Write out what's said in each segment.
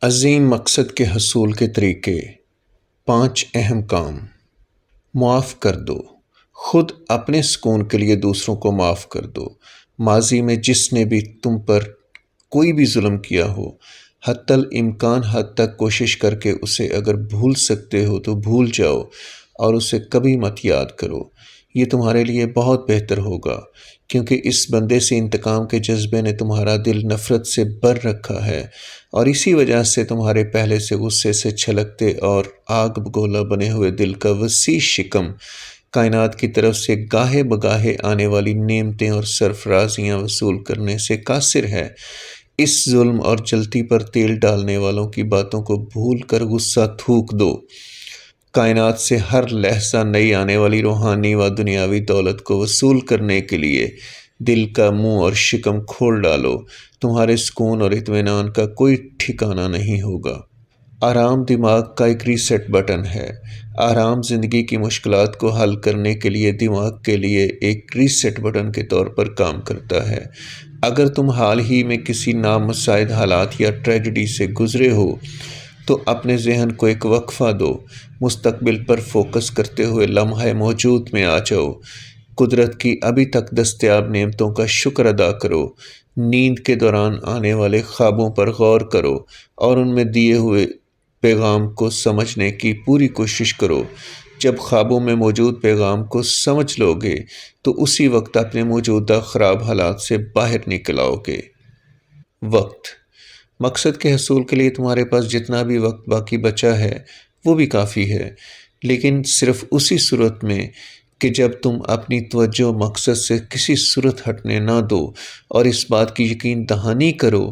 عظیم مقصد کے حصول کے طریقے۔ 5 اہم کام۔ معاف کر دو۔ خود اپنے سکون کے لیے دوسروں کو معاف کر دو۔ ماضی میں جس نے بھی تم پر کوئی بھی ظلم کیا ہو، حتی الامکان حد تک کوشش کر کے اسے اگر بھول سکتے ہو تو بھول جاؤ اور اسے کبھی مت یاد کرو۔ یہ تمہارے لیے بہت بہتر ہوگا، کیونکہ اس بندے سے انتقام کے جذبے نے تمہارا دل نفرت سے بھر رکھا ہے، اور اسی وجہ سے تمہارے پہلے سے غصے سے چھلکتے اور آگ بگولا بنے ہوئے دل کا وسیع شکم کائنات کی طرف سے گاہے بگاہے آنے والی نعمتیں اور سرفرازیاں وصول کرنے سے قاصر ہے۔ اس ظلم اور جلتی پر تیل ڈالنے والوں کی باتوں کو بھول کر غصہ تھوک دو۔ کائنات سے ہر لحظہ نئی آنے والی روحانی و دنیاوی دولت کو وصول کرنے کے لیے دل کا منہ اور شکم کھول ڈالو۔ تمہارے سکون اور اطمینان کا کوئی ٹھکانہ نہیں ہوگا۔ آرام دماغ کا ایک ریسیٹ بٹن ہے۔ آرام زندگی کی مشکلات کو حل کرنے کے لیے دماغ کے لیے ایک ریسیٹ بٹن کے طور پر کام کرتا ہے۔ اگر تم حال ہی میں کسی نامساعد حالات یا ٹریجڈی سے گزرے ہو تو اپنے ذہن کو ایک وقفہ دو۔ مستقبل پر فوکس کرتے ہوئے لمحہ موجود میں آ جاؤ۔ قدرت کی ابھی تک دستیاب نعمتوں کا شکر ادا کرو۔ نیند کے دوران آنے والے خوابوں پر غور کرو اور ان میں دیے ہوئے پیغام کو سمجھنے کی پوری کوشش کرو۔ جب خوابوں میں موجود پیغام کو سمجھ لو گے تو اسی وقت اپنے موجودہ خراب حالات سے باہر نکل آؤ گے۔ وقت۔ مقصد کے حصول کے لیے تمہارے پاس جتنا بھی وقت باقی بچا ہے وہ بھی کافی ہے، لیکن صرف اسی صورت میں کہ جب تم اپنی توجہ مقصد سے کسی صورت ہٹنے نہ دو اور اس بات کی یقین دہانی کرو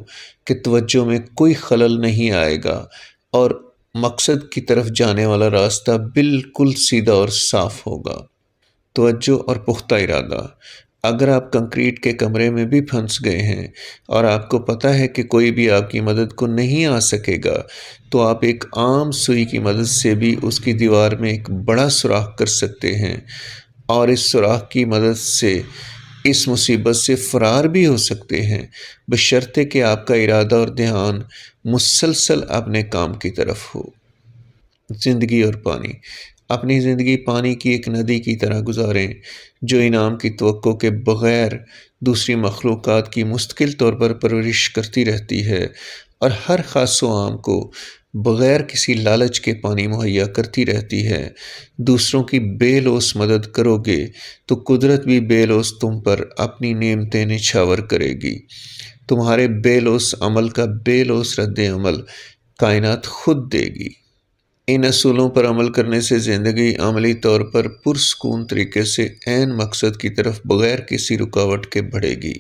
کہ توجہ میں کوئی خلل نہیں آئے گا اور مقصد کی طرف جانے والا راستہ بالکل سیدھا اور صاف ہوگا۔ توجہ اور پختہ ارادہ۔ اگر آپ کنکریٹ کے کمرے میں بھی پھنس گئے ہیں اور آپ کو پتہ ہے کہ کوئی بھی آپ کی مدد کو نہیں آ سکے گا، تو آپ ایک عام سوئی کی مدد سے بھی اس کی دیوار میں ایک بڑا سوراخ کر سکتے ہیں، اور اس سوراخ کی مدد سے اس مصیبت سے فرار بھی ہو سکتے ہیں، بشرطے کہ آپ کا ارادہ اور دھیان مسلسل اپنے کام کی طرف ہو۔ زندگی اور پانی۔ اپنی زندگی پانی کی ایک ندی کی طرح گزاریں جو انعام کی توقع کے بغیر دوسری مخلوقات کی مستقل طور پر پرورش کرتی رہتی ہے اور ہر خاص و عام کو بغیر کسی لالچ کے پانی مہیا کرتی رہتی ہے۔ دوسروں کی بے لوث مدد کرو گے تو قدرت بھی بے لوث تم پر اپنی نعمتیں نچھاور کرے گی۔ تمہارے بے لوث عمل کا بے لوث رد عمل کائنات خود دے گی۔ ان اصولوں پر عمل کرنے سے زندگی عملی طور پر پرسکون طریقے سے عین مقصد کی طرف بغیر کسی رکاوٹ کے بڑھے گی۔